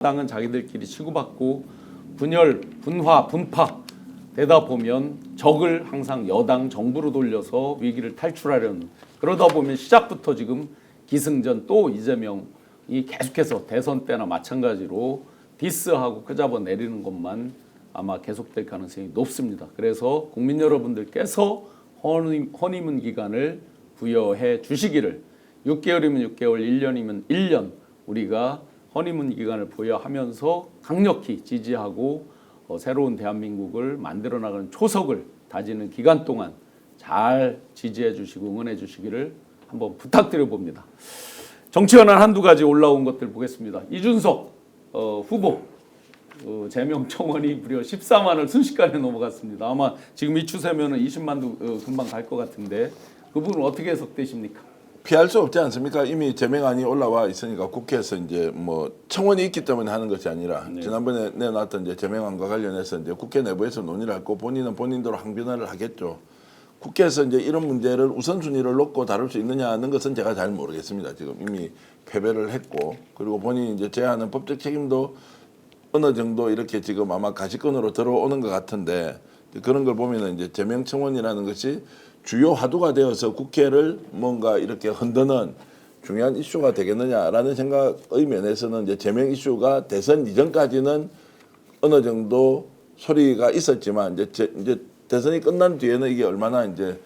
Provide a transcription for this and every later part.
당은 자기들끼리 치고받고 분열, 분화, 분파 되다 보면 적을 항상 여당 정부로 돌려서 위기를 탈출하려는, 그러다 보면 시작부터 지금 기승전, 또 이재명이 계속해서 대선 때나 마찬가지로 디스하고 끄잡아 내리는 것만 아마 계속될 가능성이 높습니다. 그래서 국민 여러분들께서 허니문 기간을 부여해 주시기를, 6개월이면 6개월, 1년이면 1년 우리가 허니문 기간을 부여하면서 강력히 지지하고 새로운 대한민국을 만들어 나가는 초석을 다지는 기간 동안 잘 지지해 주시고 응원해 주시기를 한번 부탁드려 봅니다. 정치 현안 한두 가지 올라온 것들 보겠습니다. 이준석 후보 제명 청원이 무려 14만을 순식간에 넘어갔습니다. 아마 지금 이 추세면은 20만도 금방 갈 것 같은데 그 부분 어떻게 해석되십니까? 피할 수 없지 않습니까? 이미 제명안이 올라와 있으니까 국회에서 이제 뭐 청원이 있기 때문에 하는 것이 아니라 지난번에 내놨던 이제 제명안과 관련해서 이제 국회 내부에서 논의를 하고 본인은 본인대로 항변을 하겠죠. 국회에서 이제 이런 문제를 우선순위를 놓고 다룰 수 있느냐는 것은 제가 잘 모르겠습니다. 지금 이미 패배를 했고, 그리고 본인이 이제 제안하는 법적 책임도 어느 정도 이렇게 지금 아마 가시권으로 들어오는 것 같은데, 그런 걸 보면은 이제 제명 청원이라는 것이 주요 화두가 되어서 국회를 뭔가 이렇게 흔드는 중요한 이슈가 되겠느냐라는 생각의 면에서는 이제 제명 이슈가 대선 이전까지는 어느 정도 소리가 있었지만 이제 대선이 끝난 뒤에는 이게 얼마나 이제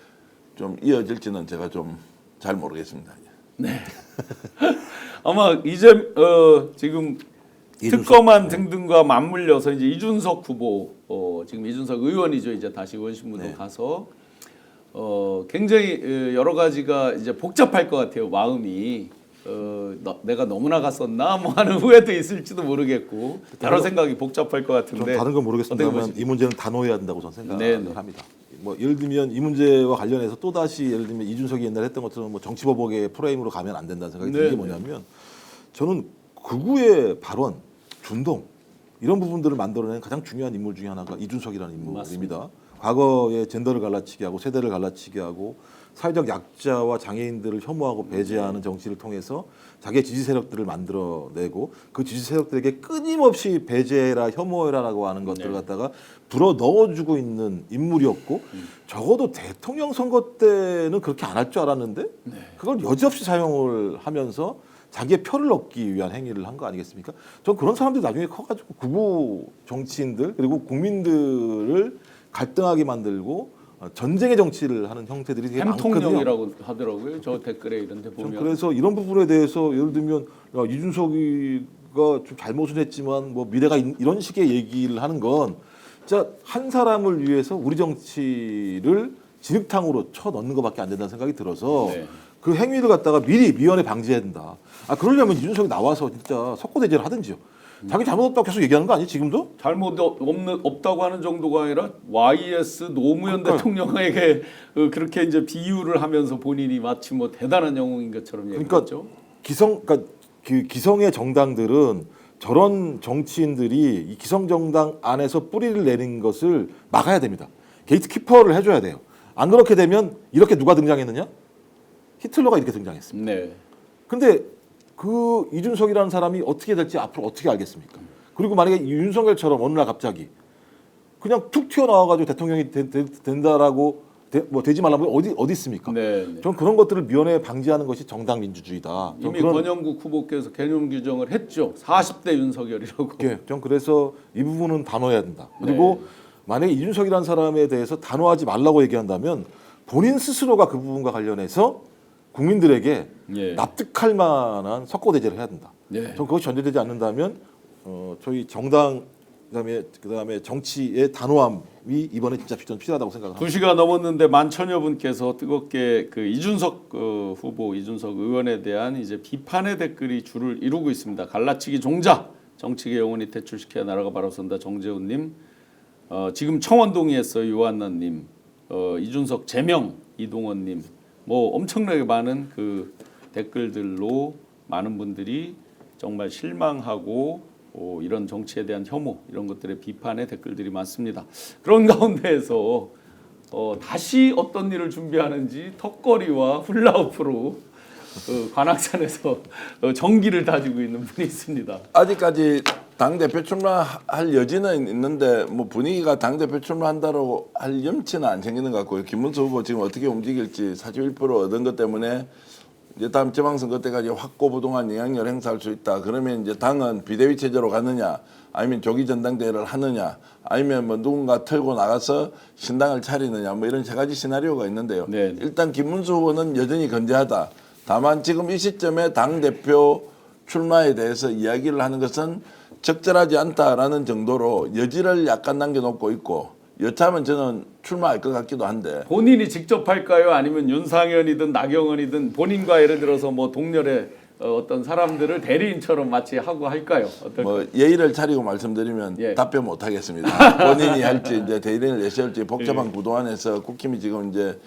좀 이어질지는 제가 좀 잘 모르겠습니다. 네. 아마 지금 특검안 등등과 맞물려서 이제 이준석 후보, 지금 이준석 의원이죠. 이제 다시 의원신문으로 가서 굉장히 여러 가지가 이제 복잡할 것 같아요. 마음이 내가 너무 나갔었나 뭐 하는 후회도 있을지도 모르겠고 여러 생각이 복잡할 것 같은데. 좀 다른 건 모르겠습니다만 이 문제는 단호해야 된다고 저는 생각을 합니다. 뭐 예를 들면 이 문제와 관련해서 또 다시 예를 들면 이준석이 옛날에 했던 것처럼 뭐 정치보복의 프레임으로 가면 안 된다는 생각이 드는 게 뭐냐면, 저는 극우의 발언, 준동 이런 부분들을 만들어낸 가장 중요한 인물 중에 하나가 이준석이라는 인물입니다. 맞습니다. 과거에 젠더를 갈라치게 하고 세대를 갈라치게 하고 사회적 약자와 장애인들을 혐오하고 배제하는 정치를 통해서 자기의 지지 세력들을 만들어내고 그 지지 세력들에게 끊임없이 배제해라, 혐오해라라고 하는 것들을 갖다가 불어 넣어주고 있는 인물이었고, 적어도 대통령 선거 때는 그렇게 안 할 줄 알았는데 그걸 여지없이 사용을 하면서 자기의 표를 얻기 위한 행위를 한 거 아니겠습니까? 전 그런 사람들이 나중에 커가지고 극우 정치인들 그리고 국민들을 갈등하게 만들고 전쟁의 정치를 하는 형태들이 되게 많거든요. 햄통령이라고 하더라고요. 저 댓글에 이런 데 보면. 그래서 이런 부분에 대해서 예를 들면 이준석이가 좀 잘못은 했지만 뭐 미래가 이런 식의 얘기를 하는 건 진짜 한 사람을 위해서 우리 정치를 진흙탕으로 쳐넣는 것밖에 안 된다는 생각이 들어서 그 행위를 갖다가 미리 미연에 방지해야 된다. 그러려면 이준석이 나와서 진짜 석고대죄를 하든지요. 자기 잘못 없다고 계속 얘기하는 거 아니에요, 지금도? 잘못 없다고 하는 정도가 아니라 YS 노무현 대통령에게 그렇게 이제 비유를 하면서 본인이 마치 뭐 대단한 영웅인 것처럼 얘기했죠. 그러니까 기성의 정당들은 저런 정치인들이 이 기성 정당 안에서 뿌리를 내린 것을 막아야 됩니다. 게이트키퍼를 해줘야 돼요. 안 그렇게 되면 이렇게 누가 등장했느냐? 히틀러가 이렇게 등장했습니다. 근데 그 이준석이라는 사람이 어떻게 될지 앞으로 어떻게 알겠습니까? 그리고 만약에 윤석열처럼 어느 날 갑자기 그냥 툭 튀어나와가지고 대통령이 된다라고 뭐 되지 말라면 어디 있습니까? 전 그런 것들을 미연에 방지하는 것이 정당 민주주의다. 이미 권영국 후보께서 개념 규정을 했죠. 40대 윤석열이라고. 전 그래서 이 부분은 단호해야 된다. 그리고 만약에 이준석이라는 사람에 대해서 단호하지 말라고 얘기한다면 본인 스스로가 그 부분과 관련해서 국민들에게 납득할 만한 석고대죄를 해야 된다. 전 그것이 전제되지 않는다면 저희 정당 그다음에 정치의 단호함이 이번에 진짜 필요하다고 생각합니다. 2시가 넘었는데 11,000여 분께서 뜨겁게 그 이준석 후보, 이준석 의원에 대한 이제 비판의 댓글이 줄을 이루고 있습니다. 갈라치기 종자, 정치계 영원히 퇴출시켜야 나라가 바로 선다. 정재훈님, 지금 청원 동의했어요. 유한나님, 이준석 제명 이동원님. 뭐 엄청나게 많은 그 댓글들로 많은 분들이 정말 실망하고 이런 정치에 대한 혐오, 이런 것들의 비판의 댓글들이 많습니다. 그런 가운데에서 다시 어떤 일을 준비하는지 턱걸이와 훌라후프로 관악산에서 전기를 다지고 있는 분이 있습니다. 아직까지 당 대표 출마할 여지는 있는데 뭐 분위기가 당 대표 출마한다고 할 염치는 안 생기는 것 같고요. 김문수 후보 지금 어떻게 움직일지 41% 얻은 것 때문에 이제 다음 지방선거 때까지 확고부동한 영향력을 행사할 수 있다. 그러면 이제 당은 비대위 체제로 가느냐, 아니면 조기 전당대회를 하느냐, 아니면 뭐 누군가 털고 나가서 신당을 차리느냐, 뭐 이런 세 가지 시나리오가 있는데요. 네. 일단 김문수 후보는 여전히 건재하다. 다만 지금 이 시점에 당 대표 출마에 대해서 이야기를 하는 것은 적절하지 않다라는 정도로 여지를 약간 남겨놓고 있고, 여차하면 저는 출마할 것 같기도 한데. 본인이 직접 할까요? 아니면 윤상현이든 나경원이든 본인과 예를 들어서 뭐 동렬의 어떤 사람들을 대리인처럼 마치 하고 할까요? 어떨까요? 뭐 예의를 차리고 말씀드리면 예. 답변 못 하겠습니다. 본인이 할지 이제 대리인을 내세울지 복잡한 구도 안에서 국힘이 지금 이제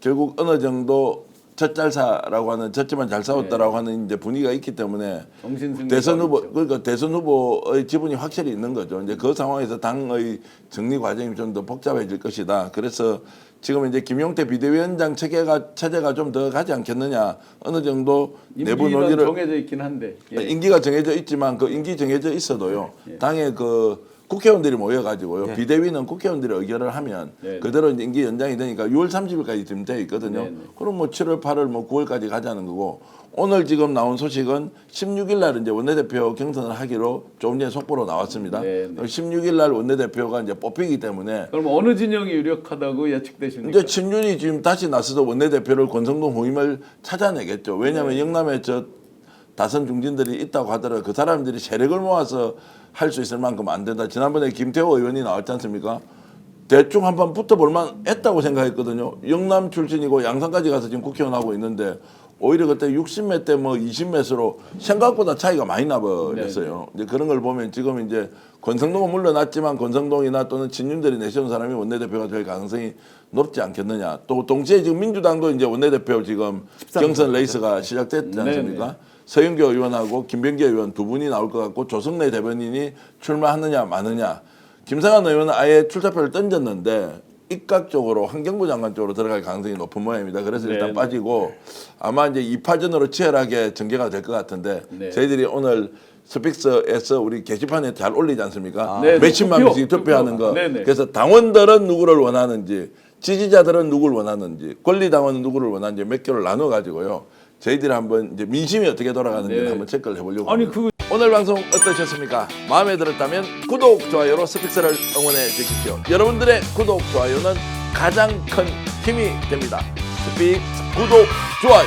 결국 어느 정도 젖잘사라고 하는 젖지만 잘 싸웠다라고 하는 이제 분위기가 있기 때문에 정신승리가 대선 후보 있죠. 그러니까 대선 후보의 지분이 확실히 있는 거죠. 이제 그 상황에서 당의 정리 과정이 좀 더 복잡해질 것이다. 그래서 지금 이제 김용태 비대위원장 체제가 좀 더 가지 않겠느냐. 어느 정도 내부 임기는 논의를 정해져 있긴 한데 예. 임기가 정해져 있지만 그 임기 정해져 있어도요. 당의 그 국회의원들이 모여가지고요. 비대위는 국회의원들이 의결을 하면 네. 그대로 이제 임기 연장이 되니까 6월 30일까지 지금 되어 있거든요. 네, 네. 그럼 뭐 7월, 8월, 뭐 9월까지 가자는 거고 오늘 지금 나온 소식은 16일 날 이제 원내대표 경선을 하기로 조금 전에 속보로 나왔습니다. 네, 네. 16일 날 원내대표가 이제 뽑히기 때문에 그럼 어느 진영이 유력하다고 예측되십니까? 이제 친윤이 지금 다시 나서서 원내대표를 권성동 후임을 찾아내겠죠. 왜냐하면 영남에 저 다선 중진들이 있다고 하더라도 그 사람들이 세력을 모아서 할 수 있을 만큼 안 된다. 지난번에 김태호 의원이 나왔지 않습니까? 대충 한번 붙어볼만 했다고 생각했거든요. 영남 출신이고 양산까지 가서 지금 국회의원 하고 있는데 오히려 그때 60매 때 뭐 20매수로 생각보다 차이가 많이 나버렸어요. 이제 그런 걸 보면 지금 이제 권성동은 물러났지만 권성동이나 또는 친윤들이 내세운 사람이 원내대표가 될 가능성이 높지 않겠느냐. 또 동시에 지금 민주당도 이제 원내대표 지금 경선 레이스가 시작됐지 않습니까? 네네. 서영교 의원하고 김병기 의원 두 분이 나올 것 같고 조성래 대변인이 출마하느냐 마느냐. 김상환 의원은 아예 출사표를 던졌는데 입각적으로 환경부 장관 쪽으로 들어갈 가능성이 높은 모양입니다. 그래서 일단 네. 빠지고 아마 이제 2파전으로 치열하게 전개가 될 것 같은데 네. 저희들이 오늘 스픽스에서 우리 게시판에 잘 올리지 않습니까? 네, 몇십만 투표, 명씩 투표하는 거. 네네. 그래서 당원들은 누구를 원하는지 지지자들은 누구를 원하는지 권리당원은 누구를 원하는지 몇 개를 나눠 가지고요. 저희들이 한번 이제 민심이 어떻게 돌아가는지 네. 한번 체크를 해보려고 아니 합니다. 오늘 방송 어떠셨습니까? 마음에 들었다면 구독, 좋아요로 스픽스를 응원해 주십시오. 여러분들의 구독, 좋아요는 가장 큰 힘이 됩니다. 스픽스 구독, 좋아요.